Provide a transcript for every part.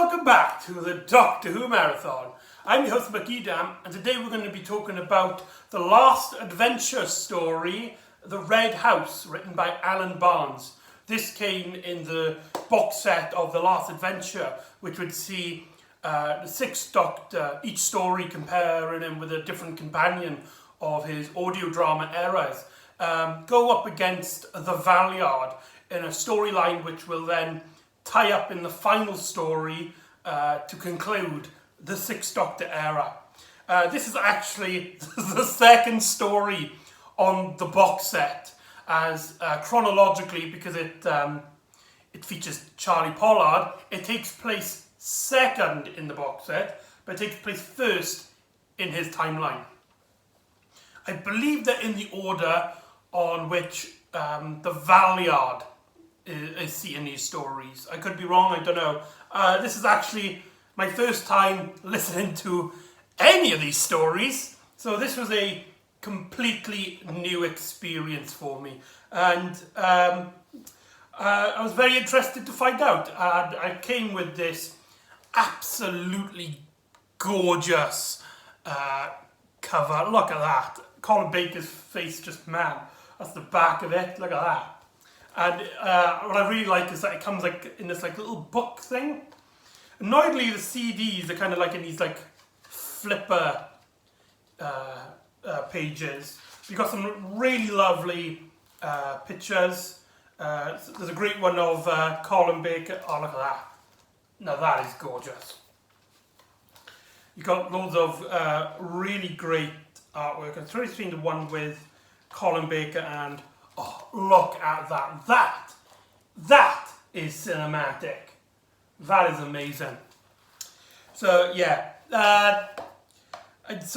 welcome back to the Doctor Who Marathon. I'm your host McEdam, and today we're going to be talking about the last adventure story, The Red House, written by Alan Barnes. This came in the box set of The Last Adventure, which would see the Sixth Doctor, each story comparing him with a different companion of his audio drama eras, go up against the Valeyard in a storyline which will then tie up in the final story to conclude the Sixth Doctor era. This is actually the second story on the box set, as chronologically, because it features Charlie Pollard, it takes place second in the box set, but it takes place first in his timeline. I believe that in the order on which the Valeyard is seeing these stories. I could be wrong, I don't know. This is actually my first time listening to any of these stories, so this was a completely new experience for me, and I was very interested to find out. I came with this absolutely gorgeous cover. Look at that. Colin Baker's face, just man. That's the back of it. Look at that. And what I really like is that it comes like in this like little book thing. Annoyingly, the CDs are kind of like in these like flipper pages. You've got some really lovely pictures. There's a great one of Colin Baker. Oh, look at that. Now that is gorgeous. You've got loads of really great artwork. I've really seen the one with Colin Baker, and oh, look at that. That is cinematic. That is amazing. So yeah. This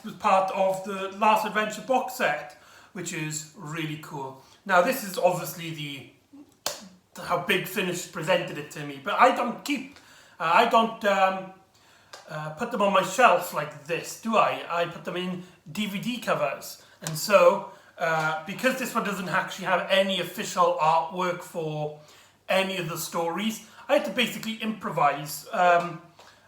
was part of the Last Adventure box set, which is really cool. Now this is obviously how Big Finish presented it to me, but I don't put them on my shelf like this, do I? I put them in DVD covers, and so because this one doesn't actually have any official artwork for any of the stories, I had to basically improvise.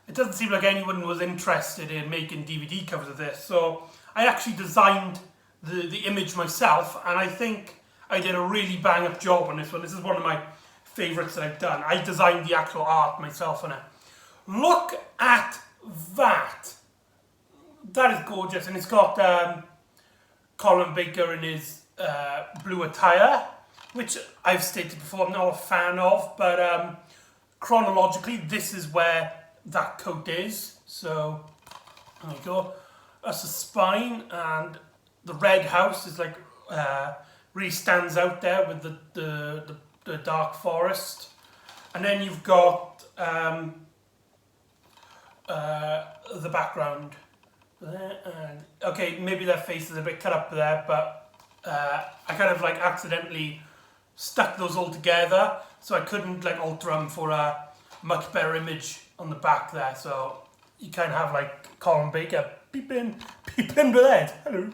It doesn't seem like anyone was interested in making DVD covers of this, so I actually designed the image myself, and I think I did a really bang-up job on this one. This is one of my favourites that I've done. I designed the actual art myself on it. Look at that. That is gorgeous, and it's got Colin Baker in his blue attire, which I've stated before I'm not a fan of, but chronologically this is where that coat is. So there you go. That's the spine, and the red house is like really stands out there with the dark forest, and then you've got the background there, and okay, maybe their face is a bit cut up there, but I kind of like accidentally stuck those all together, so I couldn't like alter them for a much better image on the back there. So you kind of have like Colin Baker peeping with Ed. Hello.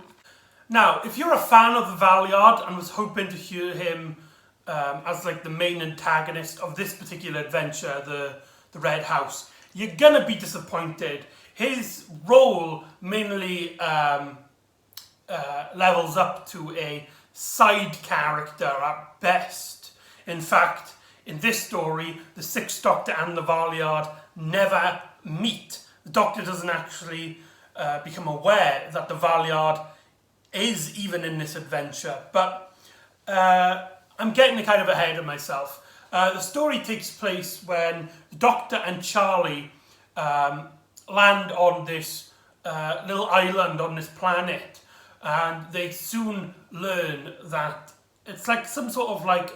Now, if you're a fan of the Valeyard and was hoping to hear him as like the main antagonist of this particular adventure, the Red House, you're gonna be disappointed. His role mainly levels up to a side character at best. In fact, in this story, the Sixth Doctor and the Valeyard never meet. The Doctor doesn't actually become aware that the Valeyard is even in this adventure, but I'm getting kind of ahead of myself. The story takes place when the Doctor and Charlie land on this little island on this planet, and they soon learn that it's like some sort of like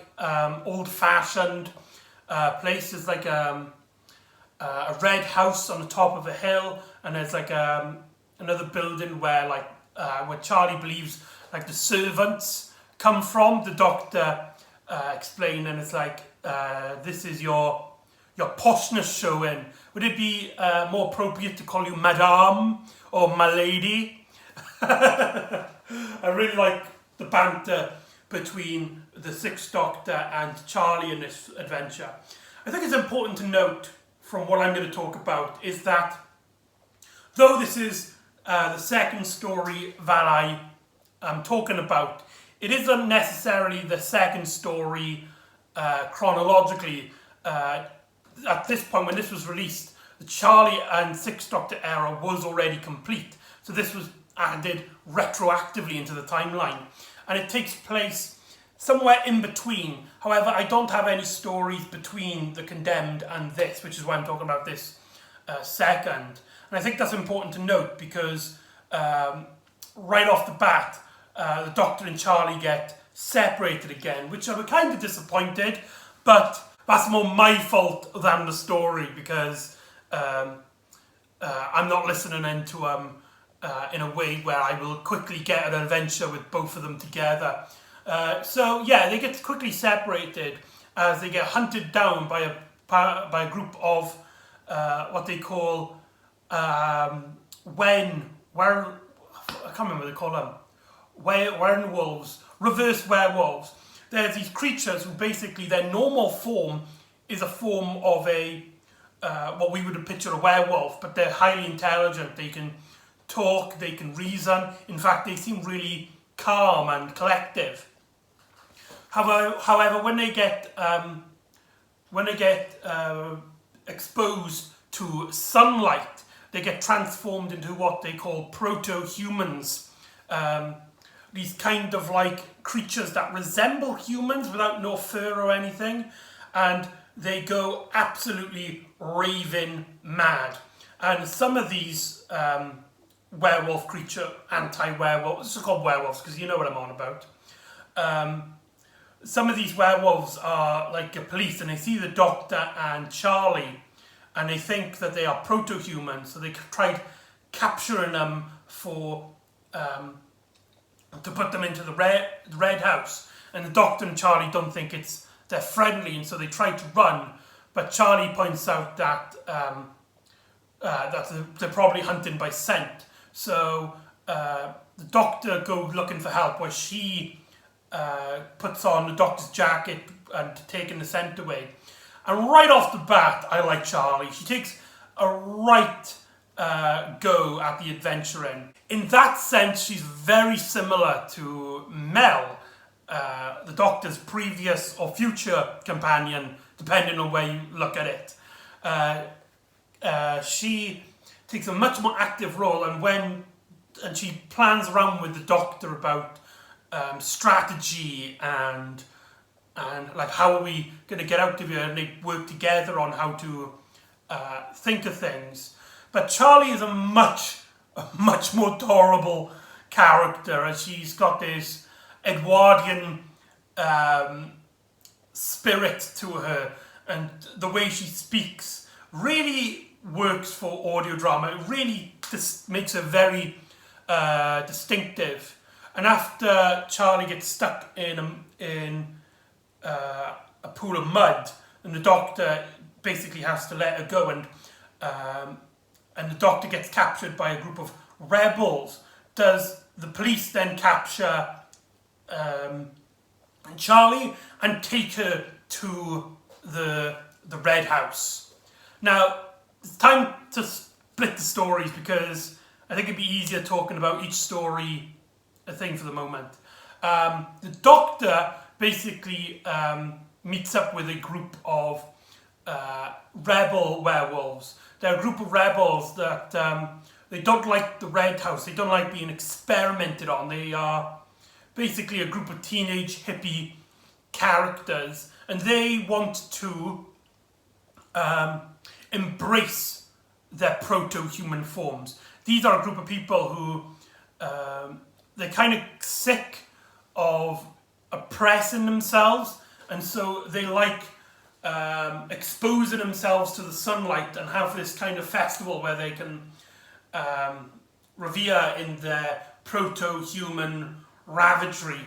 old-fashioned place. It's like a red house on the top of a hill, and there's like another building where like where Charlie believes like the servants come from. The Doctor explained, and it's like this is your poshness showing. Would it be more appropriate to call you McEdam or m'lady? I really like the banter between the Sixth Doctor and Charlie in this adventure. I think it's important to note from what I'm going to talk about is that though this is the second story that I am talking about, it isn't necessarily the second story chronologically. At this point, when this was released, the Charlie and Sixth Doctor era was already complete. So this was added retroactively into the timeline. And it takes place somewhere in between. However, I don't have any stories between The Condemned and this, which is why I'm talking about this second. And I think that's important to note because right off the bat, the Doctor and Charlie get separated again, which I was kind of disappointed, but that's more my fault than the story because I'm not listening into in a way where I will quickly get an adventure with both of them together. So yeah, they get quickly separated as they get hunted down by a group of what they call I can't remember what they call them. Werewolves, reverse werewolves. There's these creatures who basically their normal form is a form of a what we would picture a werewolf, but they're highly intelligent. They can talk, they can reason. In fact, they seem really calm and collective. However, when they get exposed to sunlight, they get transformed into what they call proto-humans. These kind of like creatures that resemble humans without no fur or anything, and they go absolutely raving mad. And some of these werewolf creature, anti-werewolves, this is called werewolves because you know what I'm on about. Some of these werewolves are like the police, and they see the Doctor and Charlie, and they think that they are proto-humans, so they tried capturing them for to put them into the red house. And the Doctor and Charlie don't think they're friendly, and so they try to run. But Charlie points out that they're probably hunting by scent. So the Doctor goes looking for help, where she puts on the Doctor's jacket and taking the scent away. And right off the bat, I like Charlie. She takes a right go at the adventuring. In that sense, she's very similar to Mel, the Doctor's previous or future companion, depending on where you look at it. She takes a much more active role, and she plans around with the Doctor about strategy and like how are we going to get out of here, and they work together on how to think of things. But Charlie is a much more tolerable character, as she's got this Edwardian spirit to her, and the way she speaks really works for audio drama. It really makes her very distinctive. And after Charlie gets stuck in a pool of mud, and the Doctor basically has to let her go, and the Doctor gets captured by a group of rebels. Does the police then capture Charlie and take her to the Red House? Now, it's time to split the stories because I think it'd be easier talking about each story a thing for the moment. The Doctor basically meets up with a group of rebel werewolves. They're a group of rebels that they don't like the Red House. They don't like being experimented on. They are basically a group of teenage hippie characters, and they want to embrace their proto-human forms. These are a group of people who they're kind of sick of oppressing themselves, and so they like exposing themselves to the sunlight and have this kind of festival where they can revere in their proto-human ravagery,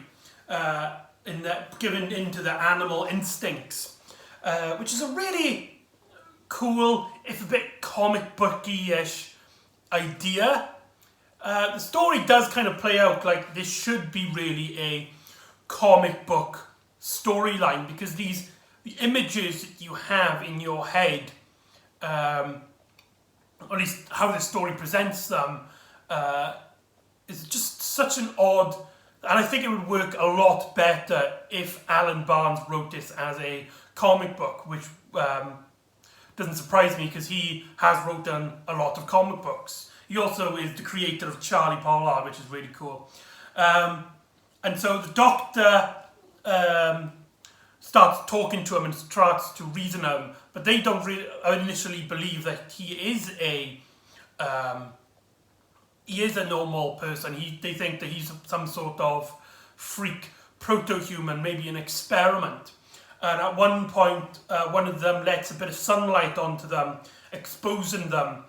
given into their animal instincts, which is a really cool, if a bit comic booky-ish idea. The story does kind of play out like this should be really a comic book storyline, because the images that you have in your head or at least how the story presents them, is just such an odd, and I think it would work a lot better if Alan Barnes wrote this as a comic book, which doesn't surprise me because he has written a lot of comic books. He also is the creator of Charlie Pollard, which is really cool. And so the Doctor starts talking to him and starts to reason him, but they don't really initially believe that he is a normal person. They think that he's some sort of freak proto-human, maybe an experiment. And at one point, one of them lets a bit of sunlight onto them, exposing them,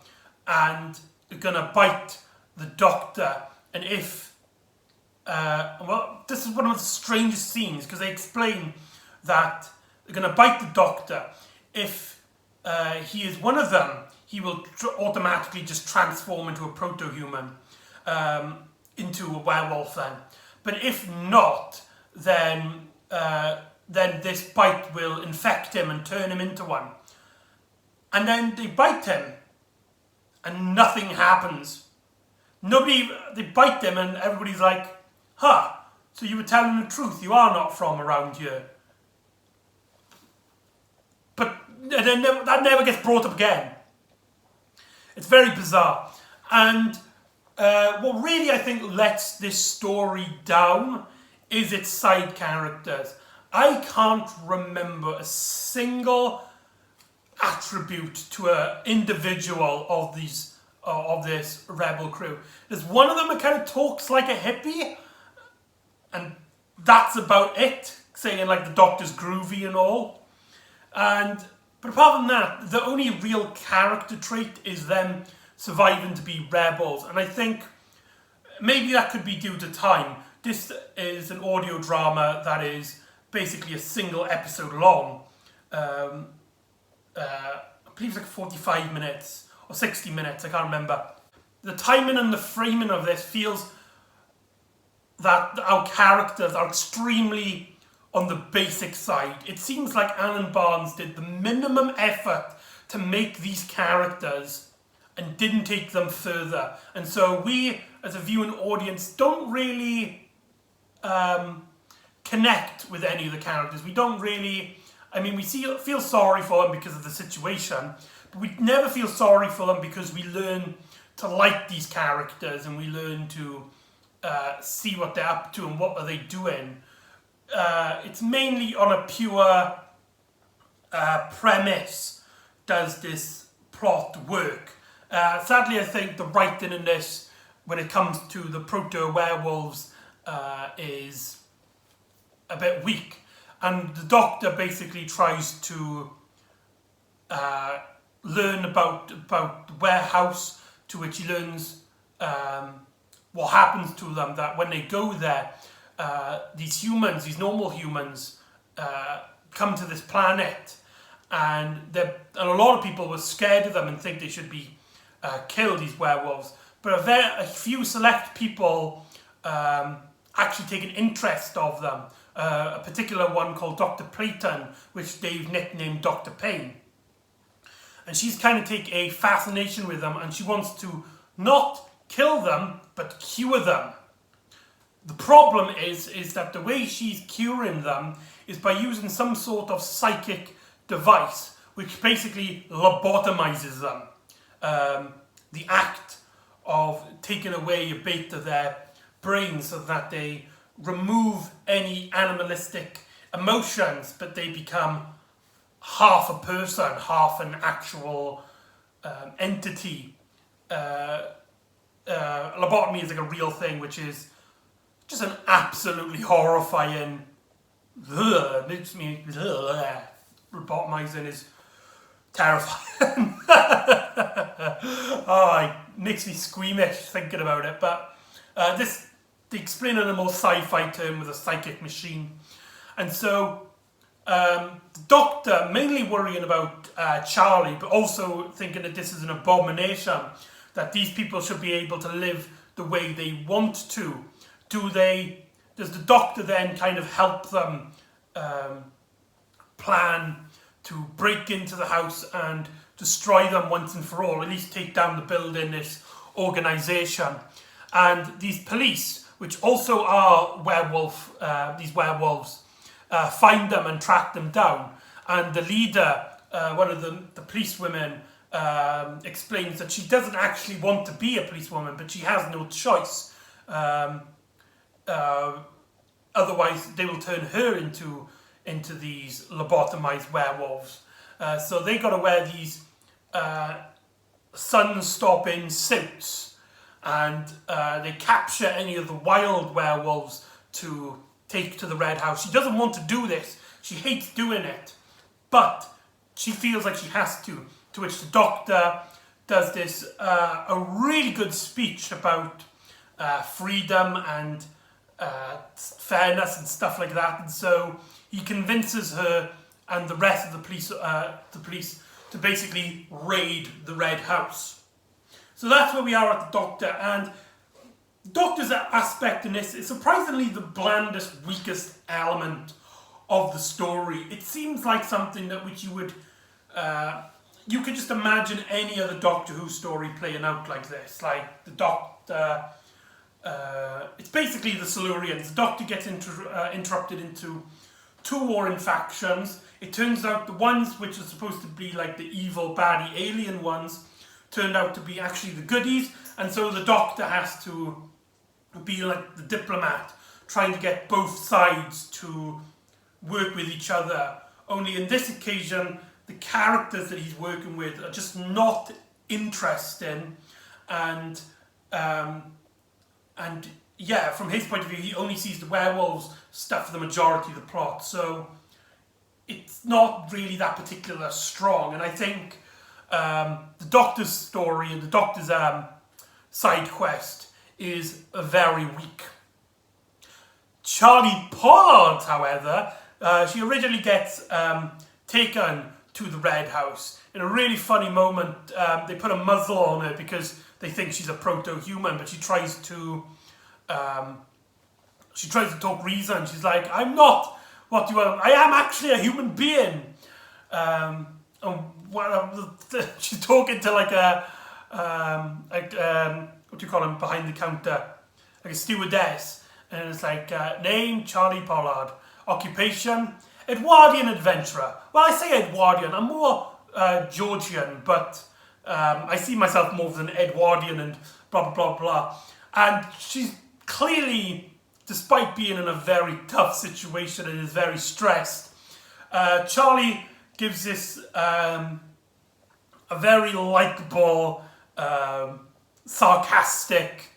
and they're gonna bite the Doctor. And if, well, this is one of the strangest scenes because they explain that they're gonna bite the Doctor. If he is one of them, he will automatically just transform into a proto-human, into a werewolf then. But if not, then this bite will infect him and turn him into one. And then they bite him, and nothing happens. They bite him, and everybody's like, huh, so you were telling the truth, you are not from around here. But then that never gets brought up again. It's very bizarre. And what really I think lets this story down is its side characters. I can't remember a single attribute to an individual of this rebel crew. There's one of them that kind of talks like a hippie, and that's about it, saying like the Doctor's groovy and all. But apart from that, the only real character trait is them surviving to be rebels, and I think maybe that could be due to time. This is an audio drama that is basically a single episode long. I believe it's like 45 minutes or 60 minutes, I can't remember. The timing and the framing of this feels that our characters are extremely on the basic side. It seems like Alan Barnes did the minimum effort to make these characters and didn't take them further. And so we, as a viewing audience, don't really connect with any of the characters. We don't really, we feel sorry for them because of the situation, but we never feel sorry for them because we learn to like these characters and we learn to see what they're up to and what are they doing. It's mainly on a pure premise does this plot work. Sadly, I think the writing in this, when it comes to the proto-werewolves, is a bit weak. And the Doctor basically tries to learn about the warehouse, to which he learns what happens to them, that when they go there, these normal humans, come to this planet, and a lot of people were scared of them and think they should be killed, these werewolves. But a few select people actually take an interest of them. A particular one called Dr. Playton, which they've nicknamed Dr. Payne. And she's kind of take a fascination with them, and she wants to not kill them, but cure them. The problem is that the way she's curing them is by using some sort of psychic device, which basically lobotomizes them. The act of taking away a bit of their brain so that they remove any animalistic emotions, but they become half a person, half an actual entity. Lobotomy is like a real thing, which is just an absolutely horrifying. Makes me. Lobotomizing is terrifying. It makes me squeamish thinking about it. But they explain it in a more sci-fi term with a psychic machine. And so the Doctor, mainly worrying about Charlie, but also thinking that this is an abomination, that these people should be able to live the way they want to. Does the Doctor then kind of help them plan to break into the house and destroy them once and for all, at least take down the building, this organisation. And these police, which also are these werewolves, find them and track them down. And the leader, one of the police women, explains that she doesn't actually want to be a policewoman, but she has no choice. Otherwise, they will turn her into these lobotomized werewolves. So they got to wear these sun-stopping suits, and they capture any of the wild werewolves to take to the Red House. She doesn't want to do this. She hates doing it, but she feels like she has to which the Doctor does this a really good speech about freedom and fairness and stuff like that. And so he convinces her and the rest of the police to basically raid the Red House. So that's where we are at the Doctor, and the Doctor's aspect in this is surprisingly the blandest, weakest element of the story. It seems like something that which you would you could just imagine any other Doctor Who story playing out like this. Like the Doctor, it's basically the Silurians. The Doctor gets interrupted into two warring factions. It turns out the ones which are supposed to be like the evil, baddie, alien ones turned out to be actually the goodies, and so the Doctor has to be like the diplomat, trying to get both sides to work with each other. Only in this occasion, the characters that he's working with are just not interesting, and yeah, from his point of view, he only sees the werewolves stuff for the majority of the plot, so it's not really that particular strong. And I think the Doctor's story and the Doctor's side quest is very weak. Charlie Pollard, however, she originally gets taken to the Red House. In a really funny moment, they put a muzzle on her because they think she's a proto-human, but she tries to talk reason. She's like, "I'm not what you are. I am actually a human being." And she's talking to like a what do you call him behind the counter, like a stewardess, and it's like name Charlie Pollard, occupation Edwardian adventurer. Well, I say Edwardian. I'm more Georgian, but I see myself more as an Edwardian and blah, blah, blah, blah. And she's clearly, despite being in a very tough situation and is very stressed, Charlie gives this a very likeable, sarcastic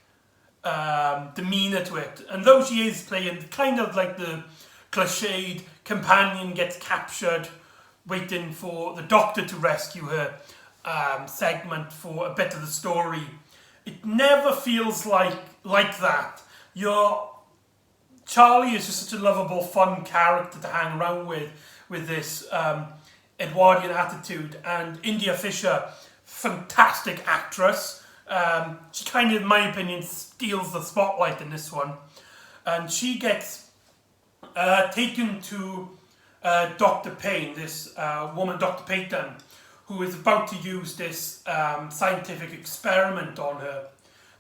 demeanour to it. And though she is playing kind of like the cliched companion gets captured, waiting for the Doctor to rescue her segment for a bit of the story, it never feels like that. Charlie is just such a lovable, fun character to hang around with this Edwardian attitude. And India Fisher, fantastic actress. She kind of, in my opinion, steals the spotlight in this one. And she gets taken to Dr. Payne, this woman, Dr. Payton, who is about to use this scientific experiment on her.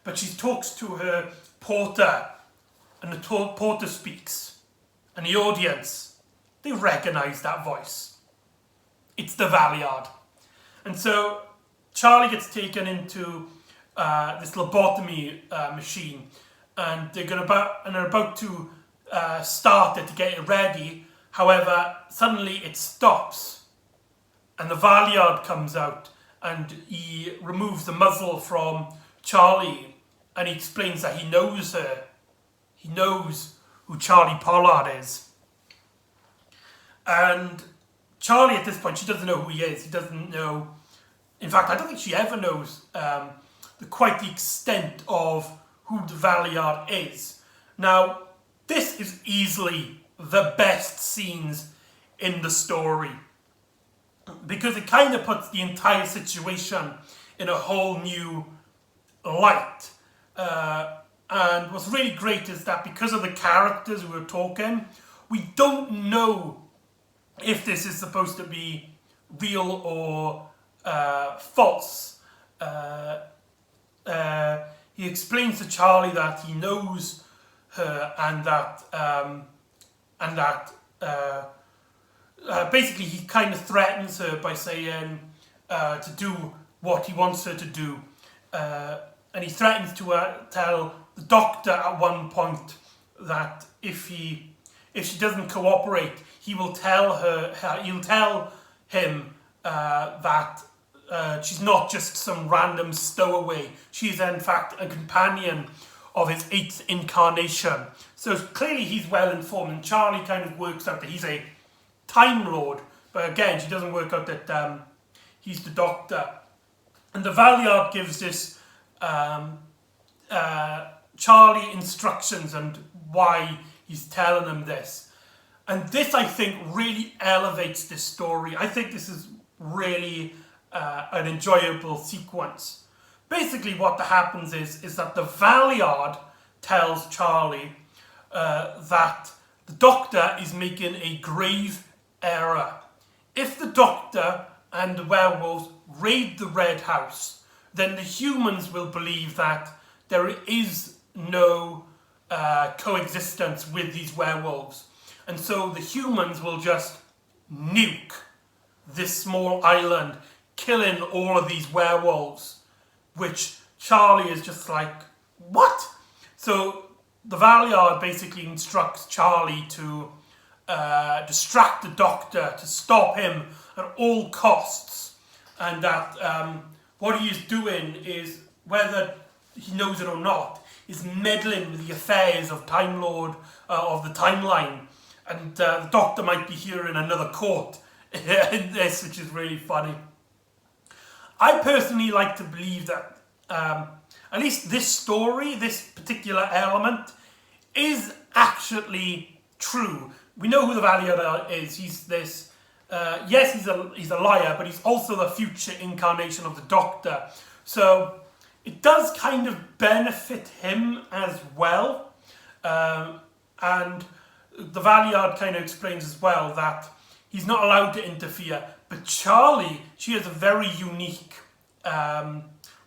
But she talks to her porter, and the porter speaks. And the audience, they recognise that voice. It's the Valeyard. And so Charlie gets taken into this lobotomy machine, and they're about to start it to get it ready. However, suddenly it stops, and the Valeyard comes out, and he removes the muzzle from Charlie, and he explains that he knows her. He knows who Charlie Pollard is. And Charlie, at this point, she doesn't know who he is. He doesn't know. In fact, I don't think she ever knows quite the extent of who the Valeyard is. Now, this is easily the best scenes in the story, because it kind of puts the entire situation in a whole new light. And what's really great is that because of the characters who are talking, we don't know if this is supposed to be real or false. He explains to Charlie that he knows her and that basically he kind of threatens her by saying to do what he wants her to do, and he threatens to tell the doctor at one point that if she doesn't cooperate, he'll tell him that she's not just some random stowaway. She is in fact a companion of his 8th incarnation. So clearly he's well informed, and Charlie kind of works out that he's a Time Lord, but again she doesn't work out that he's the doctor. And the Valeyard gives this Charlie instructions and why he's telling him this. And this, I think, really elevates this story. I think this is really an enjoyable sequence. Basically what happens is that the Valeyard tells Charlie that the doctor is making a grave error. If the doctor and the werewolves raid the Red House, then the humans will believe that there is no coexistence with these werewolves. And so the humans will just nuke this small island, killing all of these werewolves, which Charlie is just like, what? So the Valeyard basically instructs Charlie to distract the doctor, to stop him at all costs, and that what he is doing is, whether he knows it or not, is meddling with the affairs of Time Lord, of the timeline, and the doctor might be here in another court in this, which is really funny. I personally like to believe that at least this story, this particular element, is actually true. We know who the Valeyard is. He's this. Yes, he's a liar, but he's also the future incarnation of the Doctor. So it does kind of benefit him as well. And the Valeyard kind of explains as well that he's not allowed to interfere. But Charlie, she has a very unique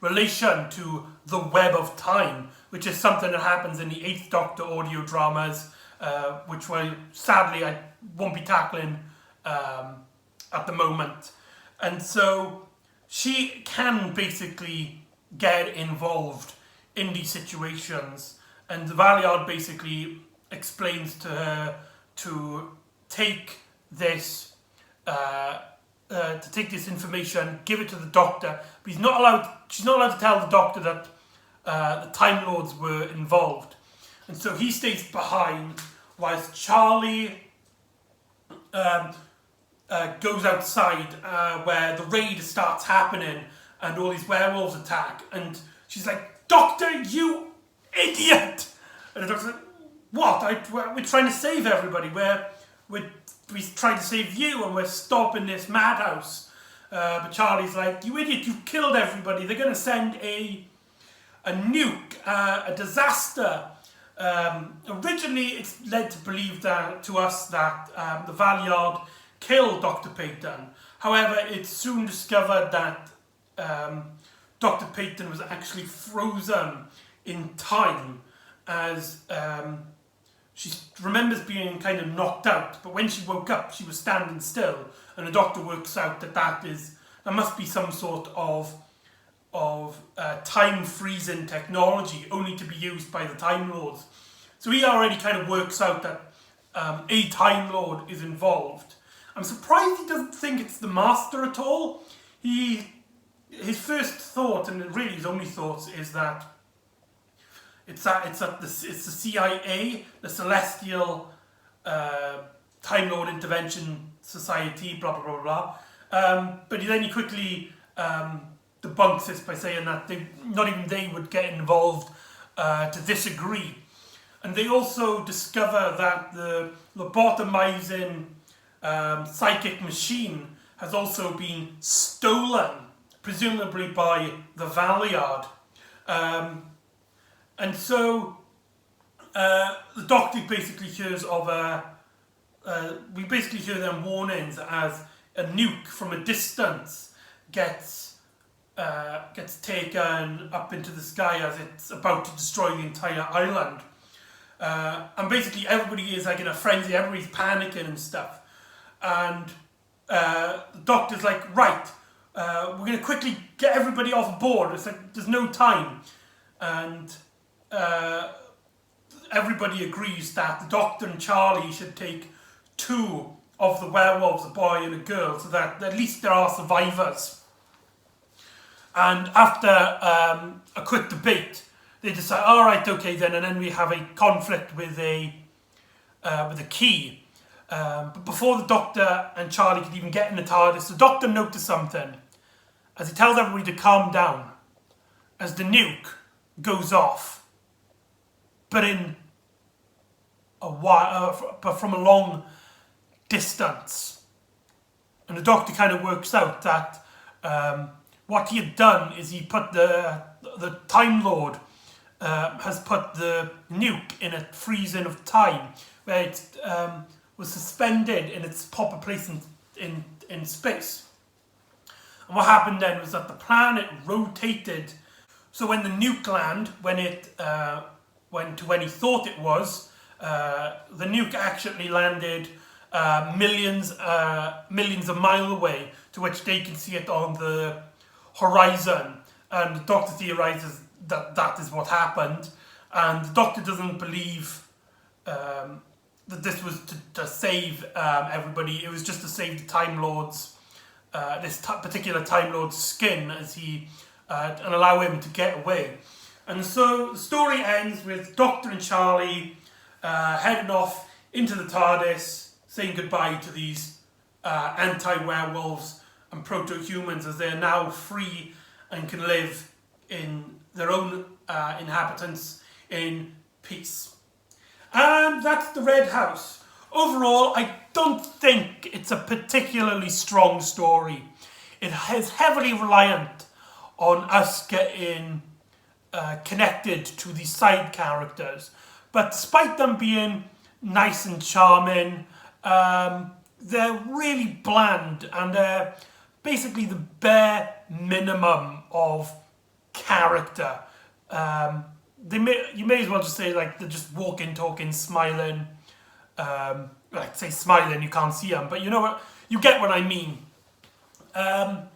relation to the web of time, which is something that happens in the 8th Doctor audio dramas, which sadly I won't be tackling at the moment. And so she can basically get involved in these situations, and the Valeyard basically explains to her to take this information, give it to the Doctor, but she's not allowed to tell the Doctor that the Time Lords were involved. And so he stays behind whilst Charlie goes outside where the raid starts happening and all these werewolves attack, and she's like, "Doctor, you idiot!" And the Doctor's like, "What? We're trying to save everybody. We're trying to save you, and we're stopping this madhouse." But Charlie's like, "You idiot, you've killed everybody. They're going to send a nuke, a disaster." Originally, it's led to believe that the Valeyard killed Dr. Peyton. However, it's soon discovered that Dr. Peyton was actually frozen in time, as she remembers being kind of knocked out, but when she woke up, she was standing still, and the Doctor works out that must be some sort of time freezing technology, only to be used by the Time Lords. So he already kind of works out that a Time Lord is involved. I'm surprised he doesn't think it's the Master at all. His first thought, and really his only thought, is that it's the CIA, the Celestial Time Lord Intervention Society, blah blah blah blah. But then he quickly debunks this by saying that not even they would get involved to disagree. And they also discover that the lobotomizing psychic machine has also been stolen, presumably by the Valeyard. And so the Doctor basically hears we basically hear them warnings as a nuke from a distance gets taken up into the sky as it's about to destroy the entire island. And basically everybody is like in a frenzy, everybody's panicking and stuff. And the doctor's like, right, we're going to quickly get everybody off board. It's like, there's no time. And everybody agrees that the doctor and Charlie should take 2 of the werewolves, a boy and a girl, so that at least there are survivors. And after a quick debate, they decide, all right, okay then, and then we have a conflict with a key. But before the doctor and Charlie could even get in the TARDIS, the doctor noticed something as he tells everybody to calm down as the nuke goes off, but but from a long distance. And the doctor kind of works out that what he had done is he put the Time Lord has put the nuke in a freezing of time, where it was suspended in its proper place in space. And what happened then was that the planet rotated. So when the nuke landed, when it went to when he thought it was, the nuke actually landed millions of miles away, to which they can see it on the horizon. And the Doctor theorizes that that is what happened. And the Doctor doesn't believe that this was to save everybody. It was just to save the Time Lord's, this particular Time Lord's skin, as he and allow him to get away. And so the story ends with Doctor and Charlie heading off into the TARDIS, saying goodbye to these anti-werewolves and proto-humans, as they're now free and can live in their own inhabitants in peace. And that's The Red House. Overall, I don't think it's a particularly strong story. It is heavily reliant on us getting connected to the side characters. But despite them being nice and charming, they're really bland, and they're basically the bare minimum of character. You may as well just say like they're just walking, talking, smiling. Like say smiling, you can't see them, but you know what? You get what I mean. And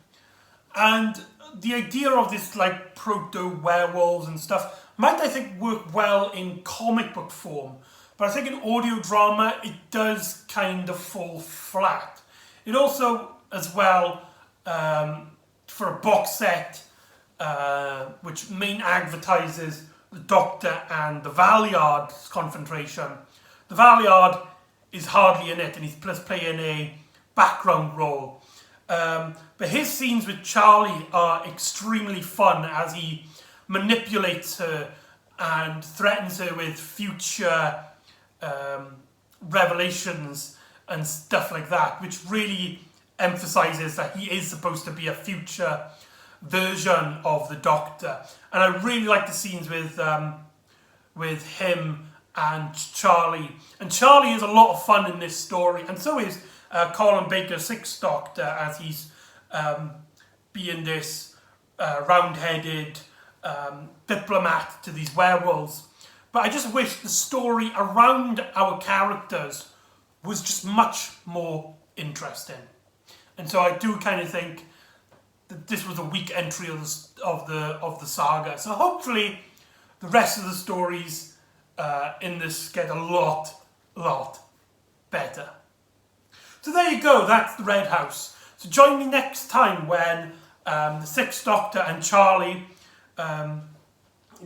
the idea of this like proto-werewolves and stuff might, I think, work well in comic book form, but I think in audio drama it does kind of fall flat. It also, as well, for a box set which main advertises the Doctor and the Valeyard's confrontation, the Valeyard is hardly in it, and he's just playing a background role. But his scenes with Charlie are extremely fun, as he manipulates her and threatens her with future revelations and stuff like that, which really emphasises that he is supposed to be a future version of the Doctor. And I really like the scenes with him and Charlie. And Charlie is a lot of fun in this story, and so is Colin Baker's Sixth Doctor, as he's being this round-headed diplomat to these werewolves. But I just wish the story around our characters was just much more interesting. And so I do kind of think that this was a weak entry of the saga. So hopefully the rest of the stories in this get a lot better. So there you go, that's The Red House. So join me next time when the Sixth Doctor and Charlie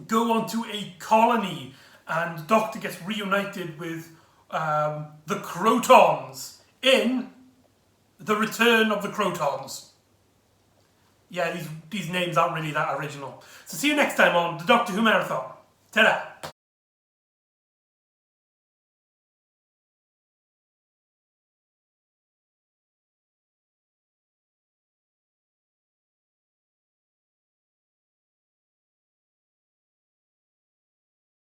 go onto a colony, and the Doctor gets reunited with the Crotons in The Return of the Crotons. Yeah, these names aren't really that original. So see you next time on the Doctor Who Marathon. Ta-da!